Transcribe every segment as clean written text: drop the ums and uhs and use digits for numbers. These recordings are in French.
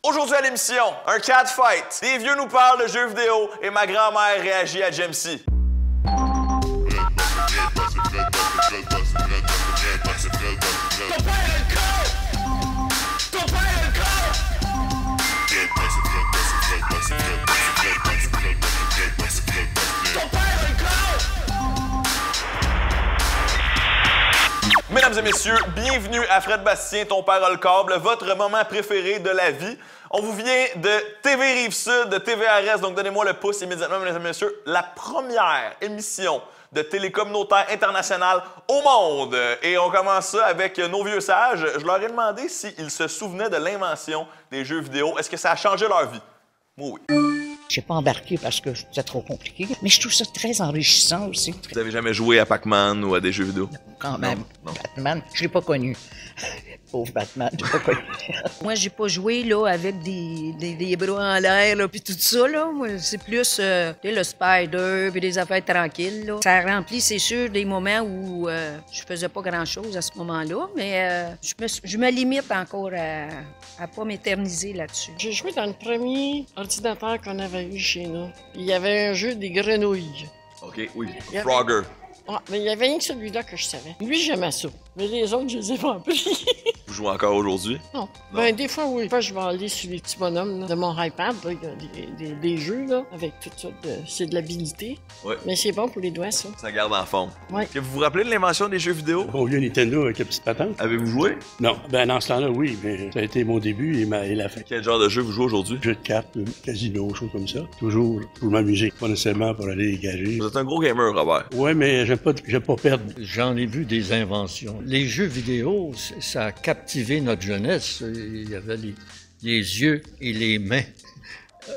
Aujourd'hui à l'émission, un catfight. Des vieux nous parlent de jeux vidéo et ma grand-mère réagit à Jamesy. Mesdames et messieurs, bienvenue à Fred Bastien, ton père a le câble, votre moment préféré de la vie. On vous vient de TV Rive-Sud, de TVRS, donc donnez-moi le pouce immédiatement, mesdames et messieurs. La première émission de télécommunautaire internationale au monde. Et on commence ça avec nos vieux sages. Je leur ai demandé s'ils se souvenaient de l'invention des jeux vidéo. Est-ce que ça a changé leur vie? Moi, oui. Je n'ai pas embarqué parce que c'était trop compliqué, mais je trouve ça très enrichissant aussi. Vous avez jamais joué à Pac-Man ou à des jeux vidéo? Quand même. Non. Batman, je l'ai pas connu. Pauvre Batman, je l'ai pas connu. Moi, j'ai pas joué là, avec des bras en l'air puis tout ça. Là. Moi, c'est plus le Spider puis des affaires tranquilles. Là. Ça remplit, c'est sûr, des moments où je faisais pas grand-chose à ce moment-là, mais je me limite encore à pas m'éterniser là-dessus. J'ai joué dans le premier ordinateur qu'on avait eu chez nous. Il y avait un jeu des grenouilles. OK, oui. Frogger. Ah, mais il y avait rien que celui-là que je savais. Lui, j'aimais ça. Mais les autres, je les ai pas appris. Vous jouez encore aujourd'hui? Non. Ben, des fois, oui. Des fois, je vais aller sur les petits bonhommes là, de mon iPad. Là, il y a des jeux, là, avec tout ça. C'est de l'habilité. Ouais. Mais c'est bon pour les doigts, ça. Ça garde en forme. Ouais. Vous vous rappelez de l'invention des jeux vidéo? Au vieux Nintendo avec la petite patente? Avez-vous joué? Non. Ben, dans ce temps-là, oui, mais ça a été mon début et la fin. Quel genre de jeu vous jouez aujourd'hui? Jeux de cartes, casino, choses comme ça. Toujours pour m'amuser, pas nécessairement pour aller gager. Vous êtes un gros gamer, Robert. Ouais, mais j'aime pas perdre. J'en ai vu des inventions. Les jeux vidéo, ça a captivé notre jeunesse. Il y avait les yeux et les mains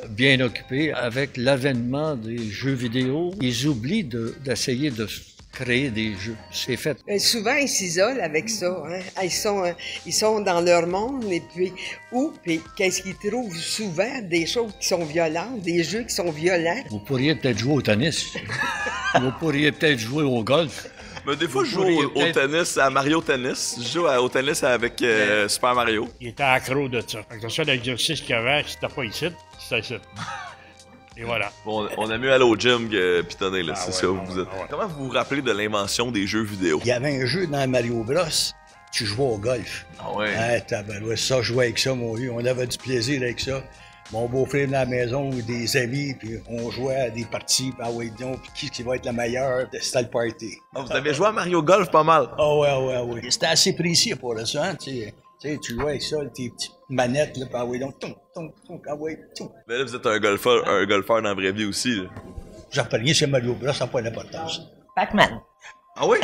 bien occupés. Avec l'avènement des jeux vidéo, ils oublient d'essayer de créer des jeux. C'est fait. Souvent, ils s'isolent avec ça. Hein? Ils sont dans leur monde et puis qu'est-ce qu'ils trouvent souvent? Des choses qui sont violentes, des jeux qui sont violents. Vous pourriez peut-être jouer au tennis. Vous pourriez peut-être jouer au golf. Mais des fois, je joue au tennis, à Mario Tennis. Je joue au tennis avec Super Mario. Il était accro de ça. Le seul exercice qu'il y avait, c'était pas ici, c'était ici. Et voilà. Bon, on a mieux aller au gym que pitonner, là. C'est ouais, ça où vous êtes. ouais. Comment vous vous rappelez de l'invention des jeux vidéo? Il y avait un jeu dans Mario Bros. Tu jouais au golf. Ah ouais? Ah, tabarouette, ça, je jouais avec ça, mon vieux. On avait du plaisir avec ça. Mon beau-frère dans la maison ou des amis, puis on jouait à des parties, puis ah ouais, donc, puis qui va être la meilleure, c'était le party. Ah, vous avez joué à Mario Golf pas mal? Ah ouais. C'était assez précis pour ça, hein, tu sais, tu jouais avec ça, tes petites manettes, là, puis ah ouais, donc, ah ouais, Mais là, vous êtes un golfeur dans la vraie vie aussi, là. J'ai repris chez Mario Bros, ça n'a pas d'importance. Pac-Man. Ah oui?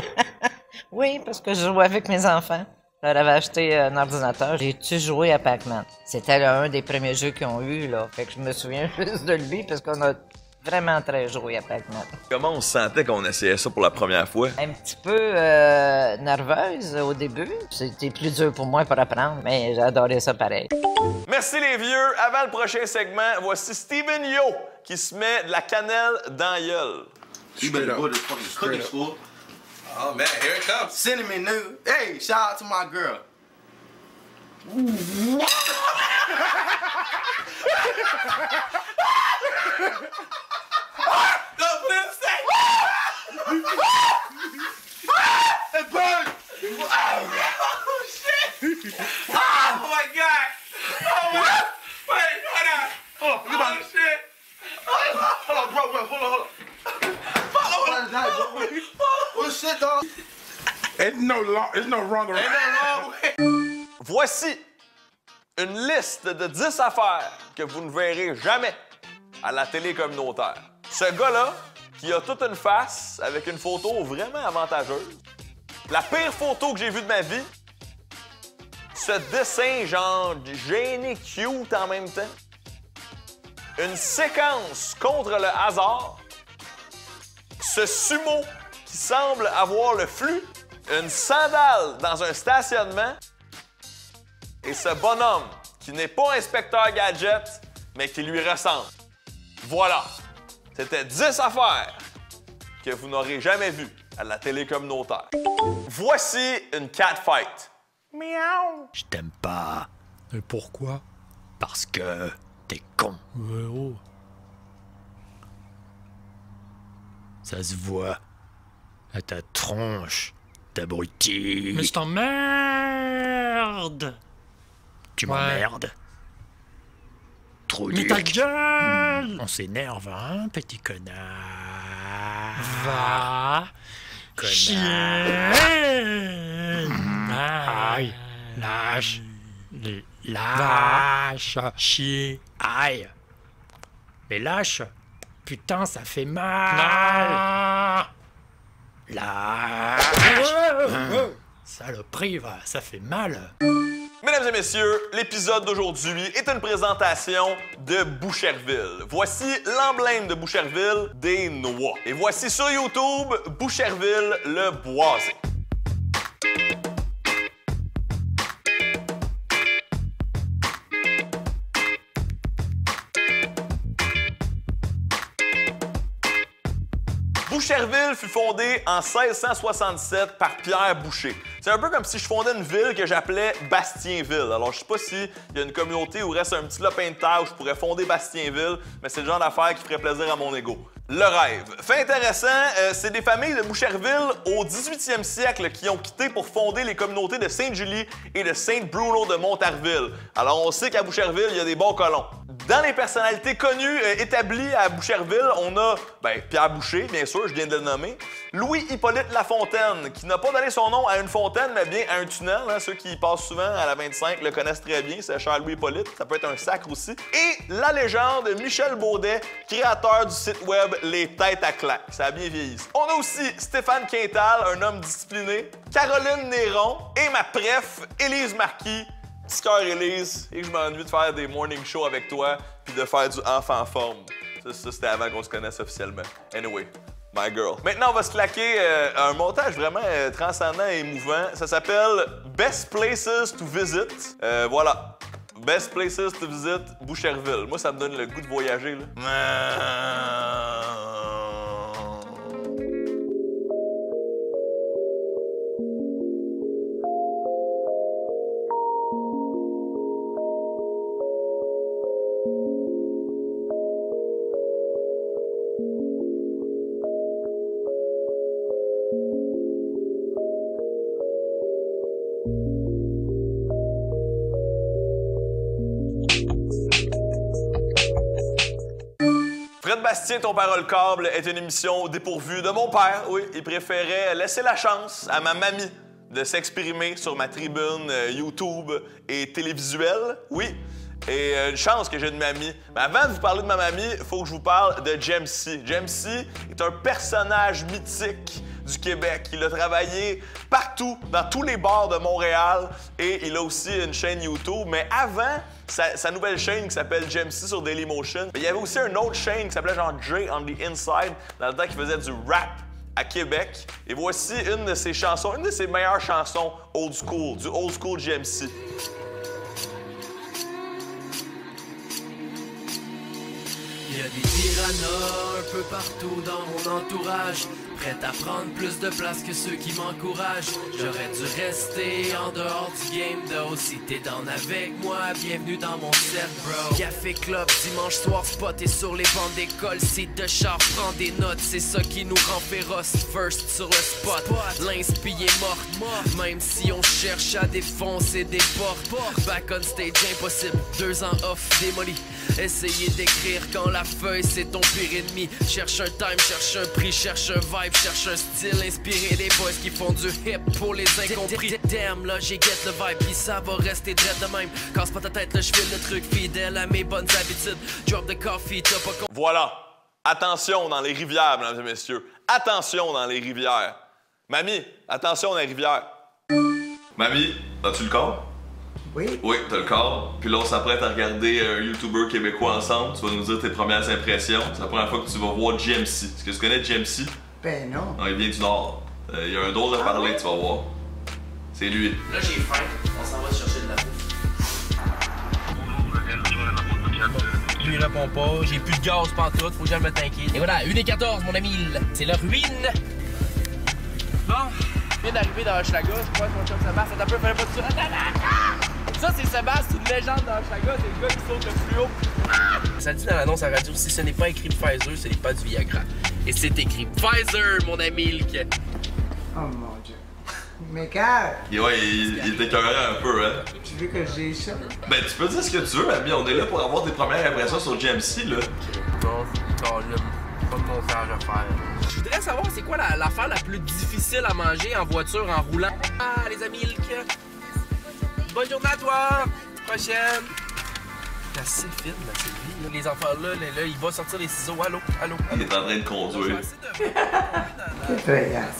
Oui, parce que je jouais avec mes enfants. Je leur avais acheté un ordinateur. J'ai-tu joué à Pac-Man? C'était un des premiers jeux qu'ils ont eu, là. Fait que je me souviens juste de lui parce qu'on a vraiment très joué à Pac-Man. Comment on se sentait quand on essayait ça pour la première fois? Un petit peu nerveuse au début. C'était plus dur pour moi pour apprendre, mais j'ai adoré ça pareil. Merci les vieux. Avant le prochain segment, voici Steven Yo qui se met de la cannelle dans la gueule. You better go to fucking cooking school. Oh man, here it comes. Cinnamon new. Hey, shout out to my girl. Don't put it in It burned! Oh shit! Oh my god! Oh my... Wait, hold on! Oh shit! Hold on, bro, hold on. What is that, bro? Oh shit, dog! There's no wrong way. Voici une liste de 10 affaires que vous ne verrez jamais à la télé communautaire. Ce gars-là, qui a toute une face avec une photo vraiment avantageuse, la pire photo que j'ai vue de ma vie, ce dessin genre gêné cute en même temps, une séquence contre le hasard, ce sumo qui semble avoir le flux, une sandale dans un stationnement et ce bonhomme qui n'est pas Inspecteur Gadget, mais qui lui ressemble. Voilà, c'était 10 affaires que vous n'aurez jamais vues à la télé communautaire. Voici une catfight. Miaou! Je t'aime pas. Mais pourquoi? Parce que t'es con. Ça se voit à ta tronche, t'abruti. Mais je t'emmerde! Tu m'emmerdes. Trop Mais dur. ta gueule! On s'énerve, hein, petit connard. Va! Connard. Aïe! Lâche. Lâche! Lâche. Chier! Aïe. Mais lâche. Putain, ça fait mal. Ah! Lâche. Saloperie, va, ça fait mal. Mesdames et messieurs, l'épisode d'aujourd'hui est une présentation de Boucherville. Voici l'emblème de Boucherville, des noix. Et voici sur YouTube, Boucherville le boisé. Boucherville fut fondée en 1667 par Pierre Boucher. C'est un peu comme si je fondais une ville que j'appelais Bastienville. Alors, je sais pas s'il y a une communauté où reste un petit lopin de terre où je pourrais fonder Bastienville, mais c'est le genre d'affaire qui ferait plaisir à mon ego. Le rêve. Fait intéressant, c'est des familles de Boucherville au 18e siècle qui ont quitté pour fonder les communautés de Sainte-Julie et de Saint-Bruno de Montarville. Alors, on sait qu'à Boucherville, il y a des bons colons. Dans les personnalités connues établies à Boucherville, on a Pierre Boucher, bien sûr, je viens de le nommer. Louis-Hippolyte Lafontaine, qui n'a pas donné son nom à une fontaine, mais bien à un tunnel. Hein. Ceux qui y passent souvent à la 25 le connaissent très bien, c'est cher Louis-Hippolyte. Ça peut être un sacre aussi. Et la légende Michel Baudet, créateur du site web Les Têtes à claques. Ça a bien vieilli. On a aussi Stéphane Quintal, un homme discipliné, Caroline Néron et ma préf, Élise Marquis. Petit cœur, Élise, et que je m'ennuie de faire des morning shows avec toi puis de faire du enfant forme. Ça c'était avant qu'on se connaisse officiellement. Anyway, my girl. Maintenant, on va se claquer un montage vraiment transcendant et émouvant. Ça s'appelle Best Places to Visit. Voilà. Best Places to Visit, Boucherville. Moi, ça me donne le goût de voyager, là. Fred Bastien, ton parole-câble, est une émission dépourvue de mon père. Oui, il préférait laisser la chance à ma mamie de s'exprimer sur ma tribune YouTube et télévisuelle. Oui, et une chance que j'ai une mamie. Mais avant de vous parler de ma mamie, il faut que je vous parle de Jamesy. Jamesy est un personnage mythique du Québec. Il a travaillé partout, dans tous les bars de Montréal, et il a aussi une chaîne YouTube. Mais avant sa nouvelle chaîne qui s'appelle Jamesy sur Dailymotion, il y avait aussi une autre chaîne qui s'appelait genre Jay on the Inside, dans le temps qu'il faisait du rap à Québec. Et voici une de ses chansons, une de ses meilleures chansons old school, du old school Jamesy. Il y a des piranhas un peu partout dans mon entourage, prêts à prendre plus de place que ceux qui m'encouragent. J'aurais dû rester en dehors du game d'eau. Si t'es down avec moi, bienvenue dans mon set, bro. Café club, dimanche soir, spoté sur les bancs d'école. Site de char, prend des notes, c'est ça qui nous rend féroces. First sur le spot, l'inspi est morte. Même si on cherche à défoncer des portes. Back on stage, impossible, 2 ans off, démoli. Essayez d'écrire quand la feuille c'est ton pire ennemi. Cherche un time, cherche un prix, cherche un vibe, cherche un style. Inspiré des boys qui font du hip pour les incompris. Damn, là j'ai get le vibe, pis ça va rester dread de même. Casse pas ta tête, là j'file le truc fidèle à mes bonnes habitudes. Drop the coffee, t'as pas con... Voilà. Attention dans les rivières, mesdames et messieurs. Attention dans les rivières. Mamie, attention dans les rivières. Mamie, as-tu le corps? Oui. Oui, t'as le corps. Puis là, on s'apprête à regarder un YouTuber québécois ensemble. Tu vas nous dire tes premières impressions. C'est la première fois que tu vas voir Jamesy. Est-ce que tu connais Jamesy? Ben non. Non, il vient du Nord. Il y a un drôle de parler, tu vas voir. C'est lui. Là j'ai faim, on s'en va chercher de la bouffe. Lui il répond pas, j'ai plus de gaz pantoute, faut jamais t'inquiéter. Et voilà, 1h14 mon ami, c'est la ruine. Bon, je viens d'arriver dans Hochelaga, je crois que mon chum se passe, c'est un peu, fallait pas de Ça, c'est Sébastien, une légende dans Chaga, c'est le gars qui saute le plus haut. Ça dit dans l'annonce à la radio, si ce n'est pas écrit Pfizer, ce n'est pas du Viagra. Et c'est écrit Pfizer, mon ami Ilke. Oh mon Dieu. Mais Carl! Ouais, il était écœurant un peu, hein? Tu veux que je dise ça? Ben, tu peux dire ce que tu veux, ami. On est là pour avoir des premières impressions sur GMC, là. Non, pas de montage à faire. Je voudrais savoir, c'est quoi l'affaire la plus difficile à manger en voiture, en roulant? Ah, les amis Ilke. Bonne journée à toi! Prochaine! C'est assez fine, là, cette vie. Là. Les enfants là, il va sortir les ciseaux. Allô? Il est en train de conduire.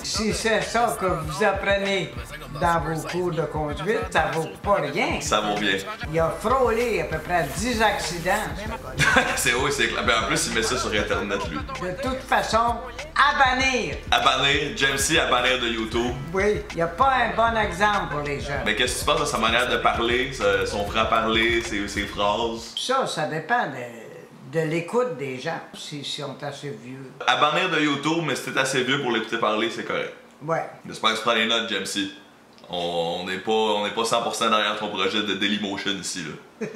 Si c'est ça que vous apprenez dans vos cours de conduite, ça vaut pas rien. Ça vaut bien. Il a frôlé à peu près 10 accidents. C'est clair. Ben, en plus, il met ça sur Internet, lui. De toute façon, à bannir. À bannir, GMC à bannir de YouTube. Oui, il n'y a pas un bon exemple pour les jeunes. Mais qu'est-ce que tu penses de sa manière de parler, son franc-parler, ses phrases? Ça dépend de l'écoute des gens, s'ils sont assez vieux. À bannir de YouTube, mais si t'es assez vieux pour l'écouter parler, c'est correct. Ouais. J'espère que tu prends les notes, GMC. On n'est pas 100% derrière ton projet de Dailymotion ici, là.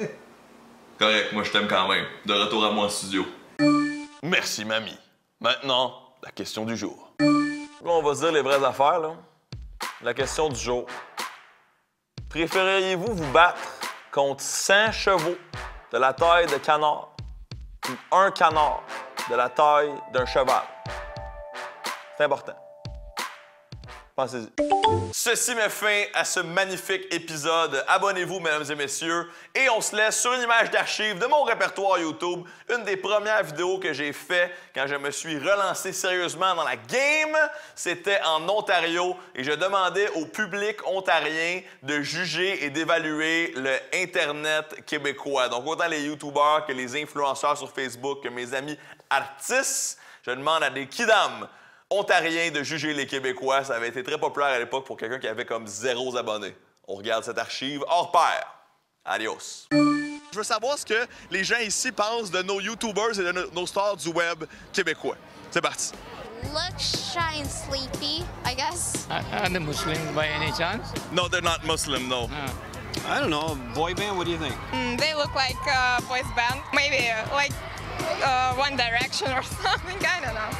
Correct, moi je t'aime quand même. De retour à moi en studio. Merci, mamie. Maintenant, la question du jour. Là, on va se dire les vraies affaires, là. La question du jour. Préféreriez-vous vous battre contre 100 chevaux de la taille de canard ou un canard de la taille d'un cheval? C'est important. Pensez-y. Ceci met fin à ce magnifique épisode. Abonnez-vous, mesdames et messieurs. Et on se laisse sur une image d'archive de mon répertoire YouTube. Une des premières vidéos que j'ai fait quand je me suis relancé sérieusement dans la game, c'était en Ontario. Et je demandais au public ontarien de juger et d'évaluer le Internet québécois. Donc, autant les YouTubers que les influenceurs sur Facebook, que mes amis artistes. Je demande à des kidams ontariens de juger les Québécois. Ça avait été très populaire à l'époque pour quelqu'un qui avait comme 0 abonnés. On regarde cette archive hors pair. Adios. Je veux savoir ce que les gens ici pensent de nos YouTubers et de nos stars du web québécois. C'est parti. Look shy and sleepy, I guess. Are they Muslim by any chance? No, they're not Muslim, no. I don't know. Boy band, what do you think? They look like a boys band. Maybe like One Direction or something, I don't know.